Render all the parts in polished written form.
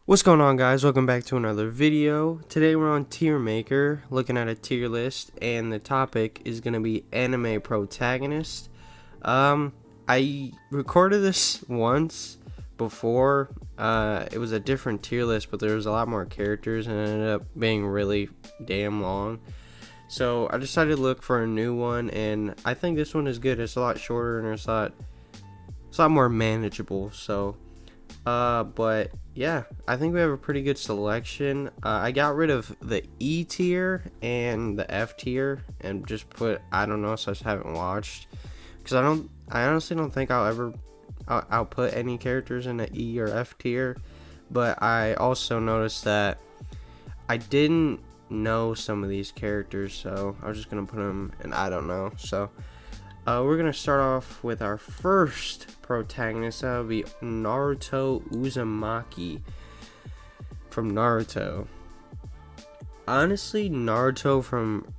What's going on, guys? Welcome back to another video. Today we're on Tier Maker, looking at a tier list, and the topic is going to be anime protagonist. I recorded this once before. It was a different tier list, but there was a lot more characters and it ended up being really damn long. So I decided to look for a new one, and I think this one is good. It's a lot shorter and it's a lot more manageable. But yeah, I think we have a pretty good selection. I got rid of the E tier and the F tier and just put, I don't know, so I just haven't watched. Because I honestly don't think I'll put any characters in the E or F tier. But I also noticed that I didn't know some of these characters, so I was just going to put them in I don't know. So we're going to start off with our first protagonist. That would be Naruto Uzumaki from Naruto. Honestly, Naruto from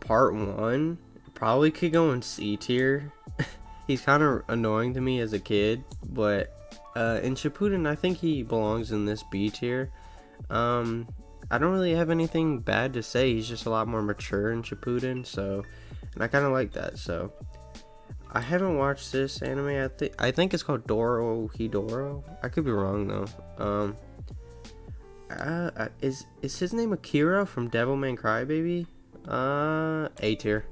part 1 probably could go in C tier. He's kind of annoying to me as a kid, but in Shippuden, I think he belongs in this B tier. I don't really have anything bad to say. He's just a lot more mature in Shippuden, and I kind of like that. So I haven't watched this anime. I think it's called Doro Hidoro. I could be wrong though. Is his name Akira from Devilman Crybaby? A tier.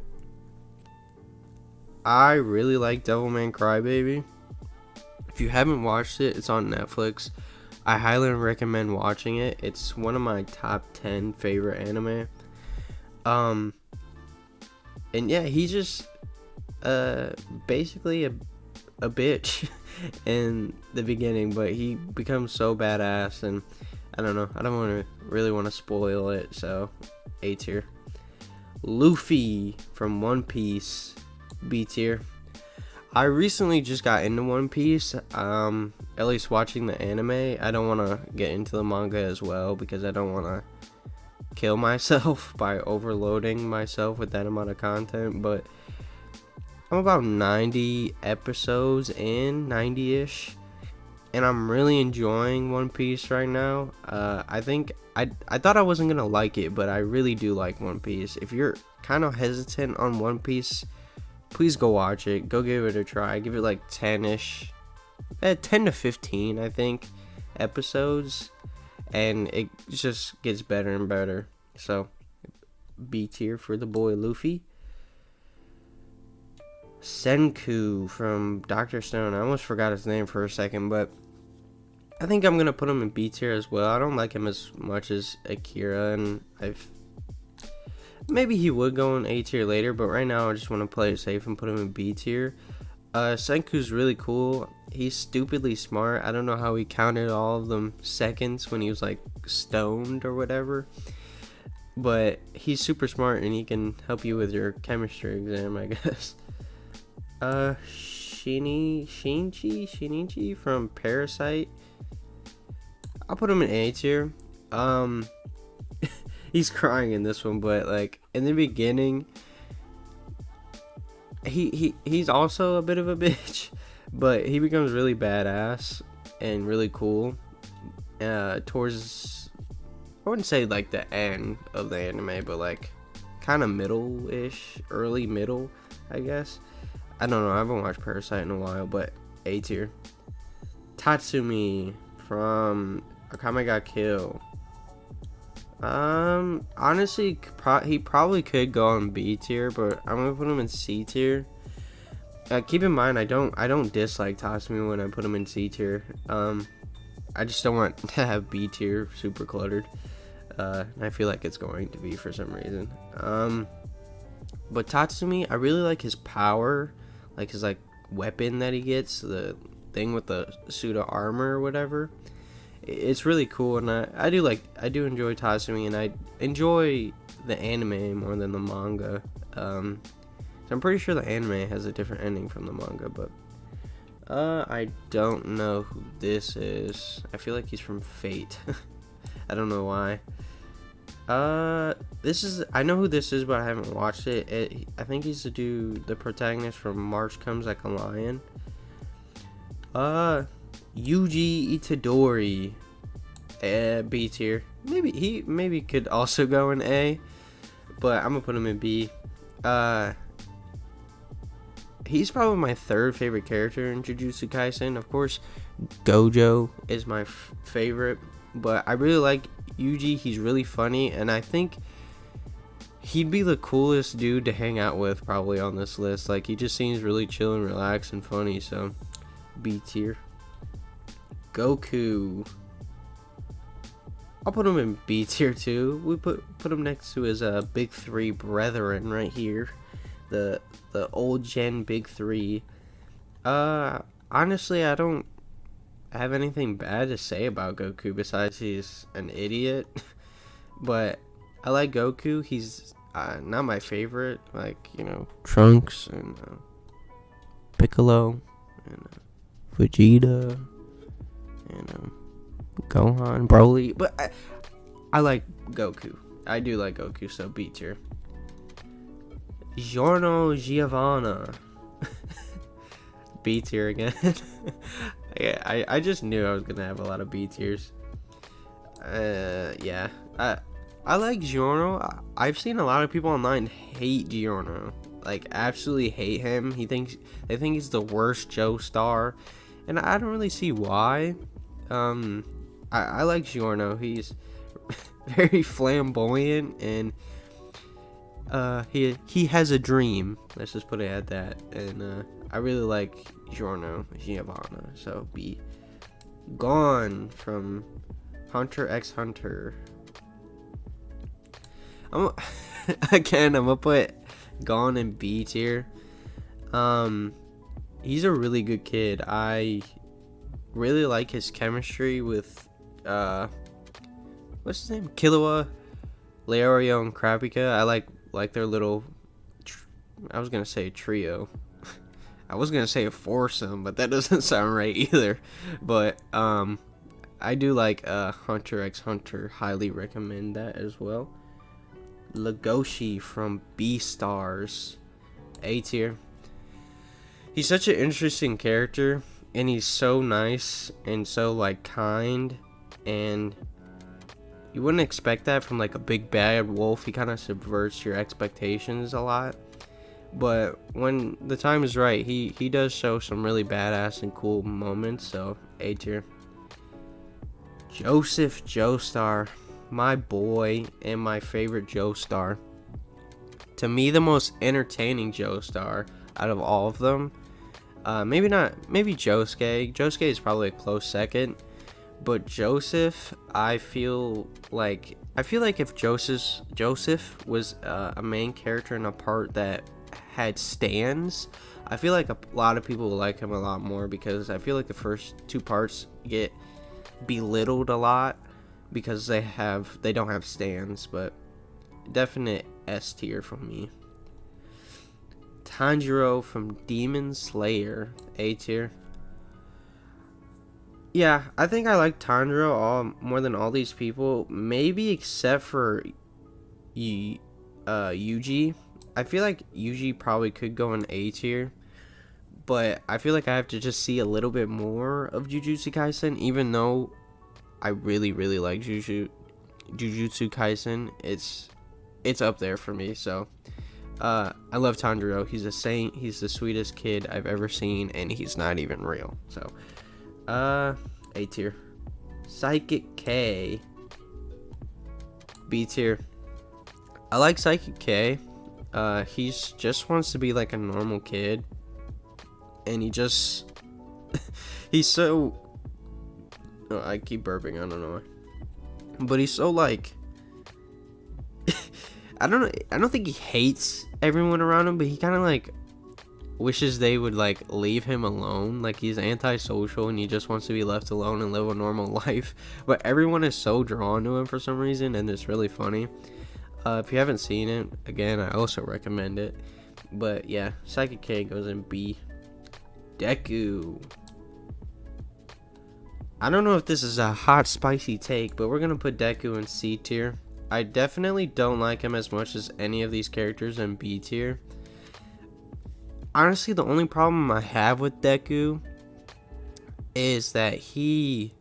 I really like Devilman Crybaby. If you haven't watched it, it's on Netflix. I highly recommend watching it. It's one of my top 10 favorite anime. And yeah, he's just basically a bitch in the beginning, but he becomes so badass, and I don't know, I don't really want to spoil it, so A tier. Luffy from One Piece, B tier. I recently just got into One Piece, at least watching the anime. I don't want to get into the manga as well because I don't want to kill myself by overloading myself with that amount of content, but I'm about 90 episodes in, 90-ish, and I'm really enjoying One Piece right now. I think I thought I wasn't gonna like it, but I really do like One Piece. If you're kind of hesitant on One Piece, please go watch it. Go give it a try. Give it like 10-ish, 10 to 15, I think, episodes, and it just gets better and better. So, B tier for the boy Luffy. Senku from Dr. Stone. I almost forgot his name for a second, but I think I'm gonna put him in B tier as well. I don't like him as much as Akira, and maybe he would go in A tier later, but right now I just want to play it safe and put him in B tier. Senku's really cool. He's stupidly smart. I don't know how he counted all of them seconds when he was like stoned or whatever, but he's super smart and he can help you with your chemistry exam, I guess. Shinichi from Parasite. I'll put him in A tier. He's crying in this one, but like in the beginning, he's also a bit of a bitch, but he becomes really badass and really cool. Towards, I wouldn't say like the end of the anime, but like kind of middle-ish, early middle, I guess. I don't know, I haven't watched Parasite in a while, but A tier. Tatsumi from Akame ga Kill. Honestly, he probably could go on B tier, but I'm gonna put him in C tier. Keep in mind, I don't dislike Tatsumi when I put him in C tier. I just don't want to have B tier super cluttered. I feel like it's going to be for some reason. But Tatsumi, I really like his power. Like his weapon that he gets, the thing with the suit of armor or whatever. It's really cool, and I do enjoy Tatsumi, and I enjoy the anime more than the manga. So I'm pretty sure the anime has a different ending from the manga, but I don't know who this is. I feel like he's from Fate. I don't know why. I know who this is, but I haven't watched it. I think he's the protagonist from March Comes Like a Lion. Yuji Itadori B tier. Maybe could also go in A, but I'm gonna put him in B. He's probably my third favorite character in Jujutsu Kaisen. Of course, Gojo is my favorite, but I really like Yuji. He's really funny, and I think he'd be the coolest dude to hang out with probably on this list. Like, he just seems really chill and relaxed and funny, so B tier. Goku, I'll put him in B tier too. We put him next to his big three brethren right here, the old gen big three. Honestly, I don't have anything bad to say about Goku besides he's an idiot. But I like Goku. He's not my favorite, like, you know, Trunks and Piccolo and Vegeta and Gohan, Broly. But I like Goku. I do like Goku, so B tier. Giorno Giovanna. B tier again. Yeah, I just knew I was gonna have a lot of B tiers. Yeah. I like Giorno. I've seen a lot of people online hate Giorno. Like, absolutely hate him. They think he's the worst Joestar, and I don't really see why. I like Giorno. He's very flamboyant, and he has a dream. Let's just put it at that. And I really like Giorno Giovanna. So B. Gon from Hunter x Hunter. I'm gonna put Gon in B tier. He's a really good kid. I really like his chemistry with what's his name? Killua, Leorio, and Kurapika. I like their little I was gonna say trio. I was gonna say a foursome, but that doesn't sound right either. But I do like Hunter x Hunter. Highly recommend that as well. Legoshi from Beastars, A tier. He's such an interesting character, and he's so nice and so like kind, and you wouldn't expect that from like a big bad wolf. He kind of subverts your expectations a lot, but when the time is right, he does show some really badass and cool moments. So A tier. Joseph Joestar, my boy and my favorite Joestar. To me, the most entertaining Joestar out of all of them. Maybe Josuke. Josuke is probably a close second, but Joseph, I feel like if Joseph was a main character in a part that had stands, I feel like a lot of people will like him a lot more, because I feel like the first two parts get belittled a lot because they don't have stands. But definite S tier from me. Tanjiro from Demon Slayer, A tier. Yeah, I think I like Tanjiro more than all these people, maybe except for Yuji. I feel like Yuji probably could go in A tier, but I feel like I have to just see a little bit more of Jujutsu Kaisen, even though I really, really like Jujutsu Kaisen. It's up there for me. So I love Tanjiro. He's a saint. He's the sweetest kid I've ever seen, and he's not even real. So A tier. Psychic K, B tier. I like Psychic K. He's just wants to be like a normal kid, and he's so, oh, I keep burping, I don't know why, but he's so like I don't think he hates everyone around him, but he kind of like wishes they would like leave him alone. Like, he's antisocial and he just wants to be left alone and live a normal life, but everyone is so drawn to him for some reason, and it's really funny. If you haven't seen it, again, I also recommend it. But yeah, Psychic K goes in B. Deku. I don't know if this is a hot, spicy take, but we're going to put Deku in C tier. I definitely don't like him as much as any of these characters in B tier. Honestly, the only problem I have with Deku is that he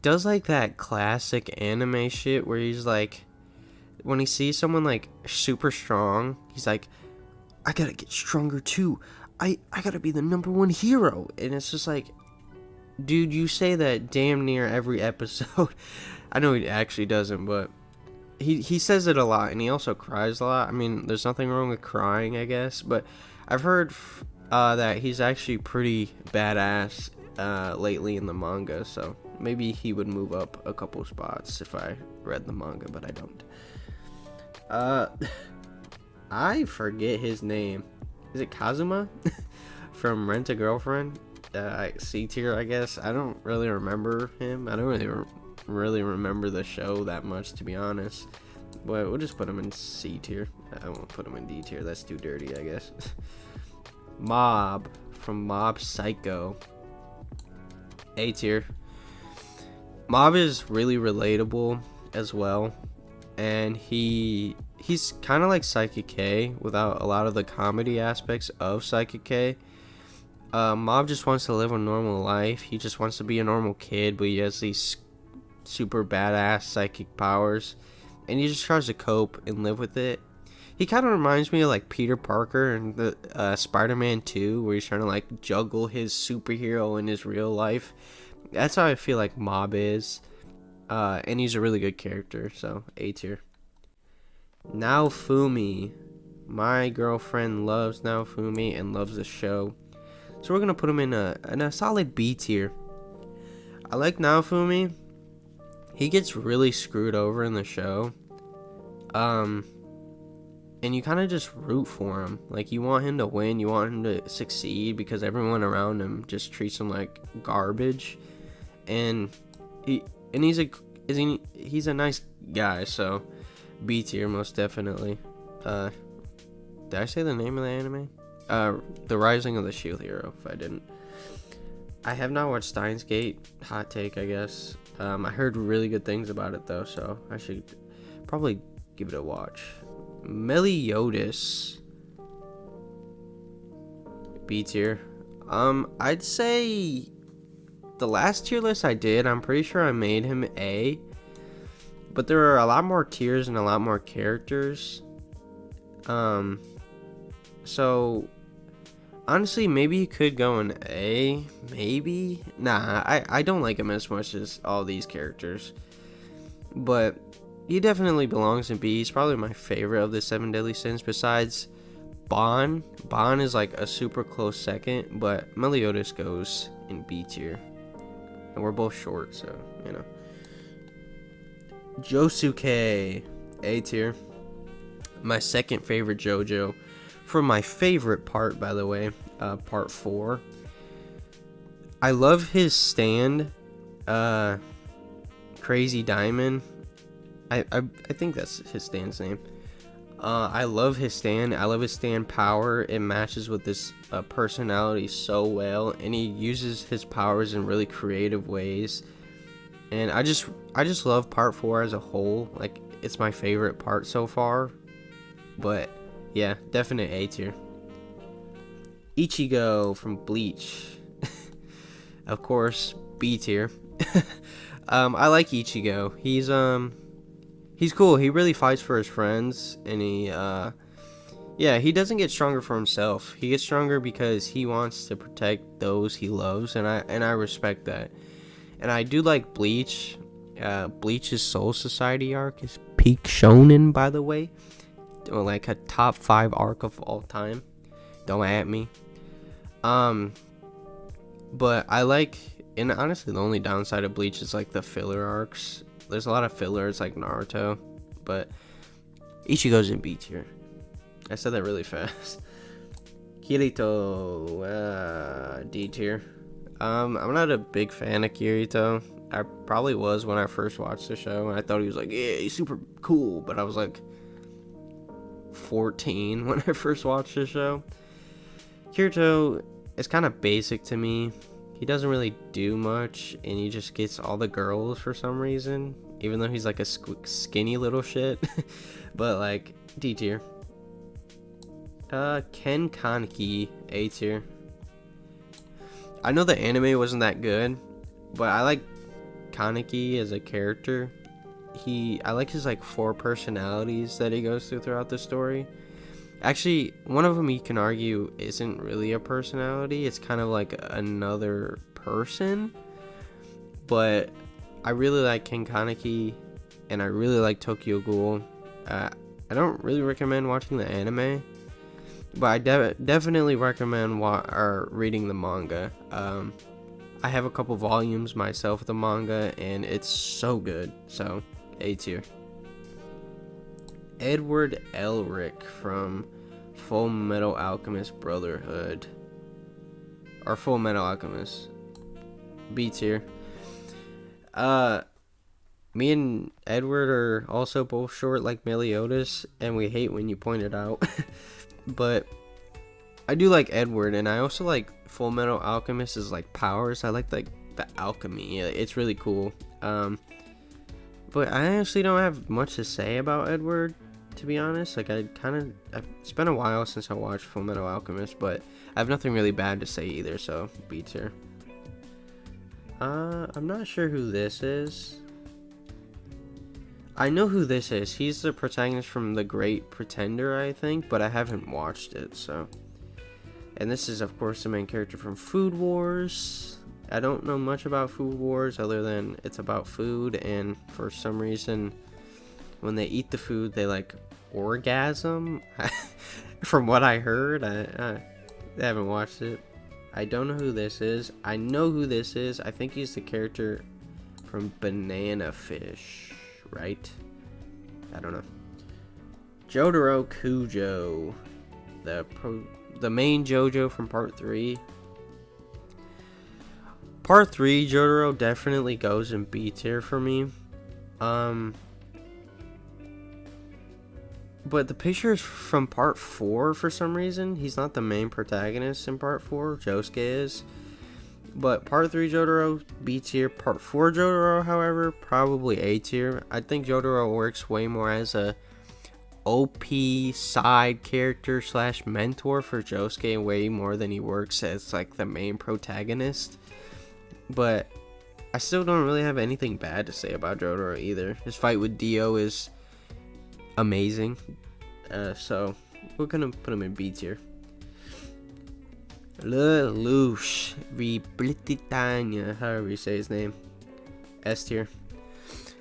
does like that classic anime shit where he's like, when he sees someone like super strong, he's like, I gotta get stronger too. I gotta be the #1 hero. And it's just like, dude, you say that damn near every episode. I know he actually doesn't, but he says it a lot, and he also cries a lot. I mean, there's nothing wrong with crying, I guess, but I've heard that he's actually pretty badass lately in the manga, so maybe he would move up a couple spots if I read the manga, but I don't. I forget his name. Is it Kazuma from Rent a Girlfriend? C tier, I guess. I don't really remember him. I don't really remember the show that much, to be honest. But we'll just put him in C tier. I won't put him in D tier. That's too dirty, I guess. Mob from Mob Psycho. A tier. Mob is really relatable as well, and he's kind of like Psychic K without a lot of the comedy aspects of Psychic K. Mob just wants to live a normal life. He just wants to be a normal kid, but he has these super badass psychic powers, and he just tries to cope and live with it. He kind of reminds me of like Peter Parker in the Spider-Man 2, where he's trying to like juggle his superhero in his real life. That's how I feel like Mob is, and he's a really good character, so A tier. Naofumi. My girlfriend loves Naofumi and loves the show, so we're gonna put him in a solid B tier. I like Naofumi. He gets really screwed over in the show, and you kind of just root for him. Like, you want him to win, you want him to succeed, because everyone around him just treats him like garbage. And he's a nice guy, so B tier most definitely. Did I say the name of the anime? The Rising of the Shield Hero, if I didn't. I have not watched Steins Gate. Hot take, I guess. I heard really good things about it, though, so I should probably give it a watch. Meliodas. B tier. I'd say the last tier list I did, I'm pretty sure I made him A. But there are a lot more tiers and a lot more characters. So honestly, maybe he could go in A, maybe? Nah, I don't like him as much as all these characters. But he definitely belongs in B. He's probably my favorite of the 7 Deadly Sins besides Bon. Bon is like a super close second, but Meliodas goes in B tier. And we're both short, so, you know. Josuke, A tier. My second favorite JoJo. From my favorite part, by the way, part 4. I love his stand, Crazy Diamond. I think that's his stand's name. I love his stand. I love his stand power. It matches with this personality so well, and he uses his powers in really creative ways. And I just love part 4 as a whole. Like, it's my favorite part so far. But yeah, definite A tier. Ichigo from Bleach. Of course, B tier. I like Ichigo. He's cool. He really fights for his friends, and he doesn't get stronger for himself. He gets stronger because he wants to protect those he loves, and I respect that. And I do like Bleach. Bleach's Soul Society arc is peak shonen, by the way. Or like a top 5 arc of all time. Don't at me. But I like, and honestly the only downside of Bleach is like the filler arcs. There's a lot of fillers like Naruto, but Ichigo's in B tier. I said that really fast. Kirito, D tier. I'm not a big fan of Kirito. I probably was when I first watched the show, and I thought he was like, yeah, he's super cool, but I was like 14 when I first watched the show. Kirito is kind of basic to me. He doesn't really do much, and he just gets all the girls for some reason, even though he's like a skinny little shit. But like, D tier. Ken Kaneki, A tier. I know the anime wasn't that good, but I like Kaneki as a character. I like his like 4 personalities that he goes through throughout the story. Actually, one of them you can argue isn't really a personality. It's kind of like another person. But I really like King Kaneki, and I really like Tokyo Ghoul. I don't really recommend watching the anime, but I definitely recommend reading the manga. I have a couple volumes myself of the manga, and it's so good. So, A tier. Edward Elric from Full Metal Alchemist Brotherhood. Or Full Metal Alchemist. B tier. Me and Edward are also both short like Meliodas, and we hate when you point it out. But I do like Edward, and I also like Full Metal Alchemist's like powers. I like the alchemy. It's really cool. But I actually don't have much to say about Edward, to be honest. Like it's been a while since I watched Full Metal Alchemist, but I have nothing really bad to say either, so B tier. I'm not sure who this is. I know who this is. He's the protagonist from The Great Pretender, I think, but I haven't watched it, so. And this is, of course, the main character from Food Wars. I don't know much about Food Wars other than it's about food, and for some reason, when they eat the food, they, like, orgasm. From what I heard, I haven't watched it. I don't know who this is. I know who this is. I think he's the character from Banana Fish, right? I don't know. Jotaro Kujo, the main JoJo from Part 3. Part 3 Jotaro definitely goes in B tier for me. But the pictures from Part 4, for some reason, he's not the main protagonist in Part 4. Josuke is. But Part 3 Jotaro, B tier. Part 4 Jotaro, however, probably A tier. I think Jotaro works way more as a OP side character / mentor for Josuke way more than he works as like the main protagonist. But I still don't really have anything bad to say about Jotaro either. His fight with Dio is amazing. So we're gonna put him in B tier. Lelouch Britannia, however you say his name. S tier.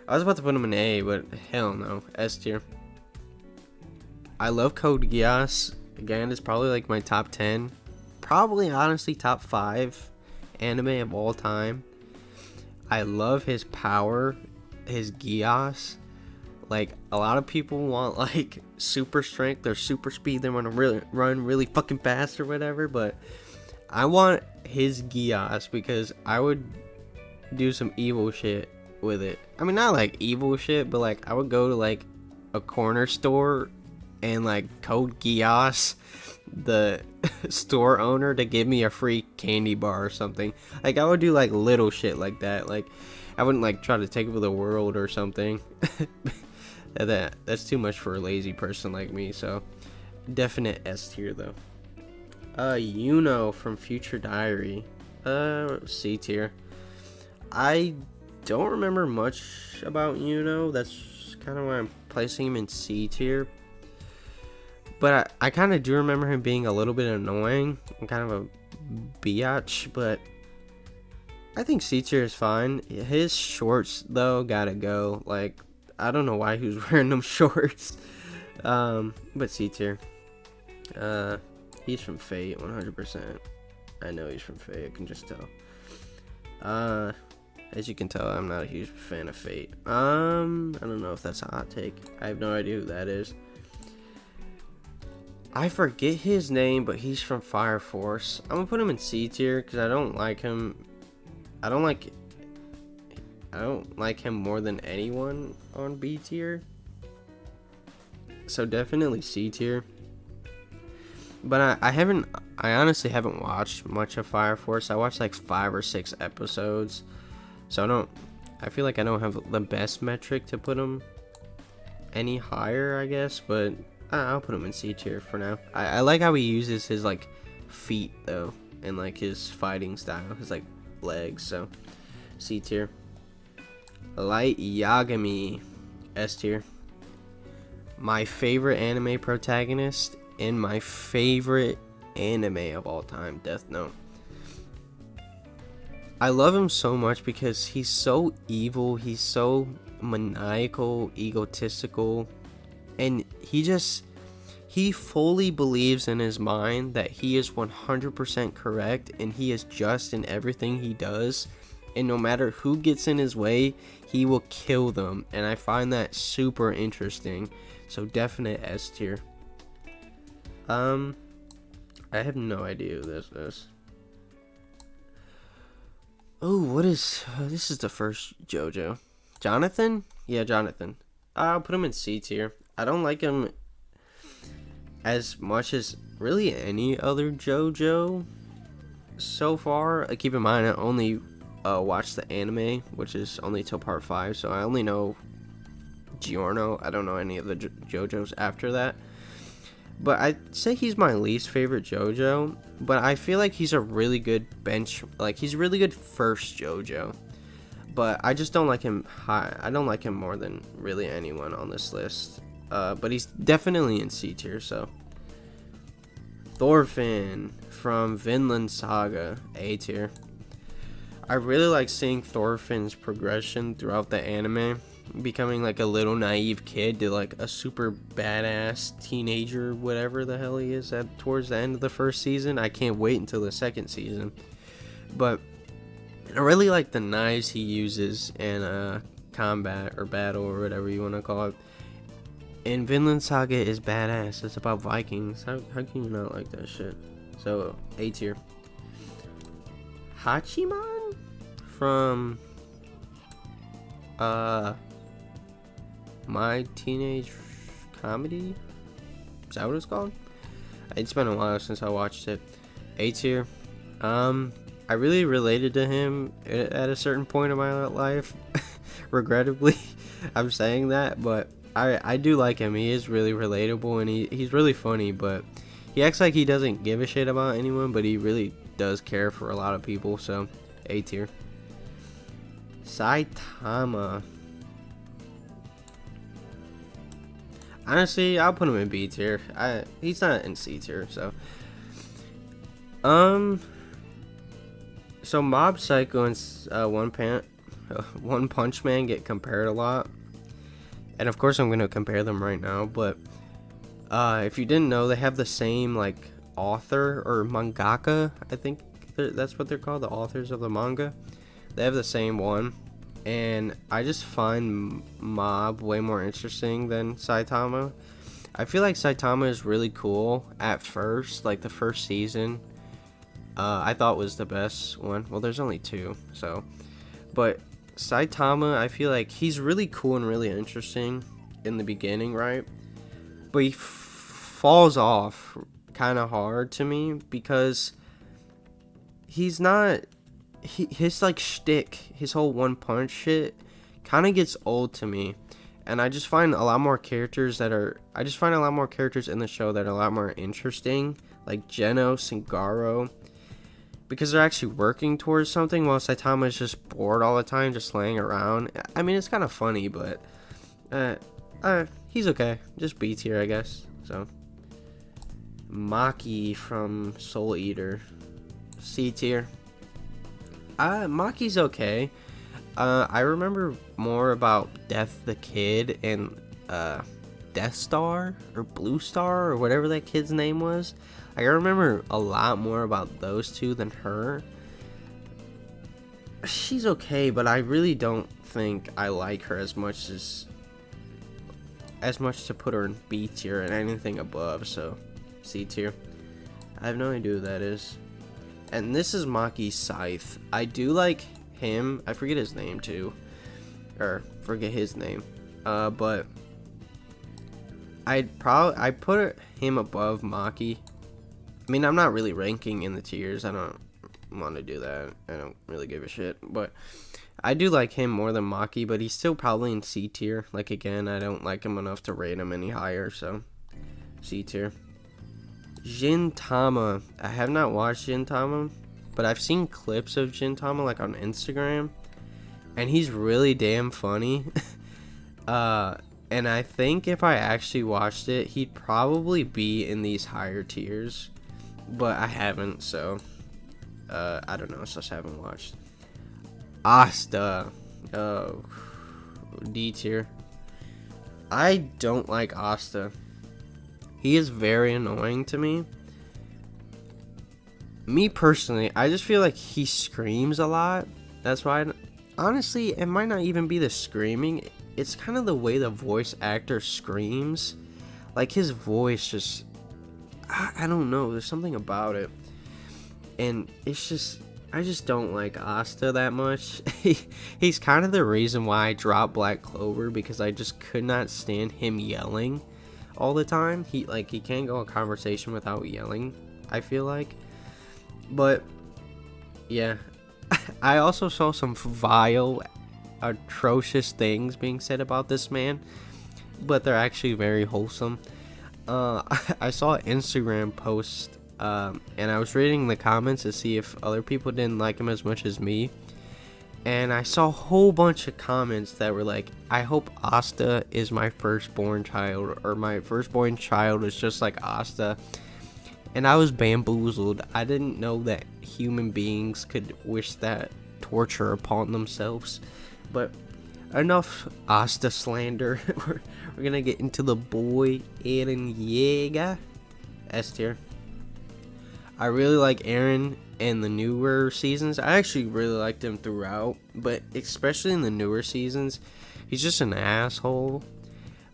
I was about to put him in A, but hell no. S tier. I love Code Geass. Again, it's probably like my top 10. Probably honestly top 5 anime of all time. I love his power, his Geass. Like, a lot of people want like super strength or super speed. They want to run really fucking fast or whatever, but I want his Geass because I would do some evil shit with it. I mean, not like evil shit, but like I would go to like a corner store and like code Geass the store owner to give me a free candy bar or something. Like, I would do like little shit like that. Like, I wouldn't like try to take over the world or something. That's too much for a lazy person like me. So definite S tier though. Yuno from Future Diary, C tier. I don't remember much about Yuno. That's kind of why I'm placing him in C tier. But I kind of do remember him being a little bit annoying and kind of a biatch, but I think C tier is fine. His shorts though gotta go. Like, I don't know why he was wearing them shorts. But C tier. He's from Fate, 100%. I know he's from Fate, I can just tell. As you can tell, I'm not a huge fan of Fate. I don't know if that's a hot take. I have no idea who that is. I forget his name, but he's from Fire Force. I'm gonna put him in C tier because I don't like him. I don't like him more than anyone on B tier. So definitely C tier. But I honestly haven't watched much of Fire Force. I watched like 5 or 6 episodes. So I feel like I don't have the best metric to put him any higher, I guess, but I'll put him in C tier for now. I like how he uses his like feet though, and like his fighting style, his like legs, so C tier. Light Yagami, S tier. My favorite anime protagonist and my favorite anime of all time, Death Note. I love him so much because he's so evil, he's so maniacal, egotistical, and he fully believes in his mind that he is 100% correct and he is just in everything he does, and no matter who gets in his way, he will kill them, and I find that super interesting. So definite S tier. I have no idea who this is. Oh, what is this? Is the first JoJo. Jonathan? Yeah, Jonathan. I'll put him in C tier. I don't like him as much as really any other JoJo so far. Keep in mind, I only watched the anime, which is only till part 5, so I only know Giorno. I don't know any of the JoJos after that. But I'd say he's my least favorite JoJo, but I feel like he's a really good he's a really good first JoJo. But I just don't like him high. I don't like him more than really anyone on this list. But he's definitely in C tier, so. Thorfinn from Vinland Saga, A tier. I really like seeing Thorfinn's progression throughout the anime, becoming like a little naive kid to like a super badass teenager, whatever the hell he is at towards the end of the first season. I can't wait until the second season. But I really like the knives he uses in combat or battle or whatever you want to call it. And Vinland Saga is badass. It's about Vikings. How can you not like that shit? So A tier. Hachiman from My Teenage Comedy? Is that what it's called? It's been a while since I watched it. A tier. I really related to him at a certain point in my life. Regrettably, I'm saying that, but I do like him. He is really relatable, and he's really funny, but he acts like he doesn't give a shit about anyone, but he really does care for a lot of people, so A tier. Saitama. Honestly, I'll put him in B tier. He's not in C tier, so. So Mob Psycho and One Punch Man get compared a lot. And of course I'm going to compare them right now, but if you didn't know, they have the same like author or mangaka. I think that's what they're called, the authors of the manga. They have the same one, and I just find Mob way more interesting than Saitama. I feel like Saitama is really cool at first, like the first season. I thought was the best one. Well, there's only 2, so. But Saitama, I feel like he's really cool and really interesting in the beginning, right? But he falls off kind of hard to me because he's not. His like shtick, his whole One Punch shit, kind of gets old to me, and I just find a lot more characters in the show that are a lot more interesting, like Genos and Garo, because they're actually working towards something, while Saitama is just bored all the time, just laying around. I mean, it's kind of funny, but he's okay. Just B tier, I guess. So Maki from Soul Eater, C tier. Maki's okay. I remember more about Death the Kid and Death Star or Blue Star or whatever that kid's name was. I remember a lot more about those two than her. She's okay, but I really don't think I like her as much to put her in B tier and anything above, so C tier. I have no idea who that is. And this is Maki Scythe. I do like him. I forget his name too. But I put him above Maki. I mean, I'm not really ranking in the tiers. I don't want to do that. I don't really give a shit. But I do like him more than Maki, but he's still probably in C tier. Like, again, I don't like him enough to rate him any higher, so C tier. Gintama. I have not watched Gintama, but I've seen clips of Gintama like on Instagram, and he's really damn funny. And I think if I actually watched it, he'd probably be in these higher tiers, but I haven't, so I don't know, so I haven't watched. Asta, oh, D tier. I don't like Asta. He is very annoying to me. Me personally, I just feel like he screams a lot. That's why, honestly, it might not even be the screaming. It's kind of the way the voice actor screams. Like, his voice just, I don't know, there's something about it. And it's just, I just don't like Asta that much. He's kind of the reason why I dropped Black Clover, because I just could not stand him yelling all the time. He can't go a conversation without yelling, I feel like. But yeah, I also saw some vile, atrocious things being said about this man, but they're actually very wholesome. I saw an Instagram post, and I was reading the comments to see if other people didn't like him as much as me, and I saw a whole bunch of comments that were like, I hope Asta is my firstborn child, or my firstborn child is just like Asta. And I was bamboozled. I didn't know that human beings could wish that torture upon themselves. But enough Asta slander. We're gonna get into the boy Eren Yeager. S tier. I really like Eren in the newer seasons. I actually really liked him throughout, but especially in the newer seasons, he's just an asshole.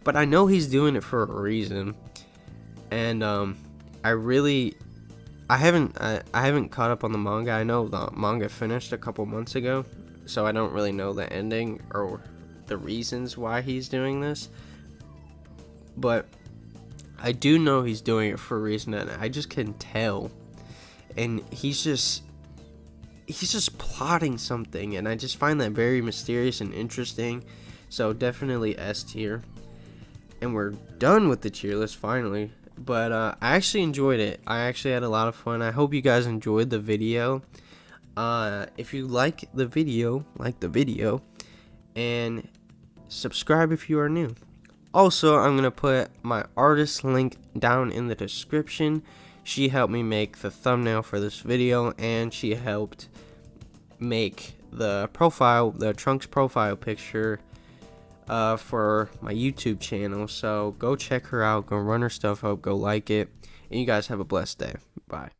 But I know he's doing it for a reason. And I haven't caught up on the manga. I know the manga finished a couple months ago, so I don't really know the ending or the reasons why he's doing this. But I do know he's doing it for a reason, and I just can tell. And he's just plotting something, and I just find that very mysterious and interesting. So definitely S tier. And we're done with the tier list finally. But I actually enjoyed it. I actually had a lot of fun. I hope you guys enjoyed the video. If you like the video, and subscribe if you are new. Also, I'm going to put my artist link down in the description. She helped me make the thumbnail for this video, and she helped make the Trunks profile picture for my YouTube channel. So go check her out, go run her stuff up, go like it, and you guys have a blessed day. Bye.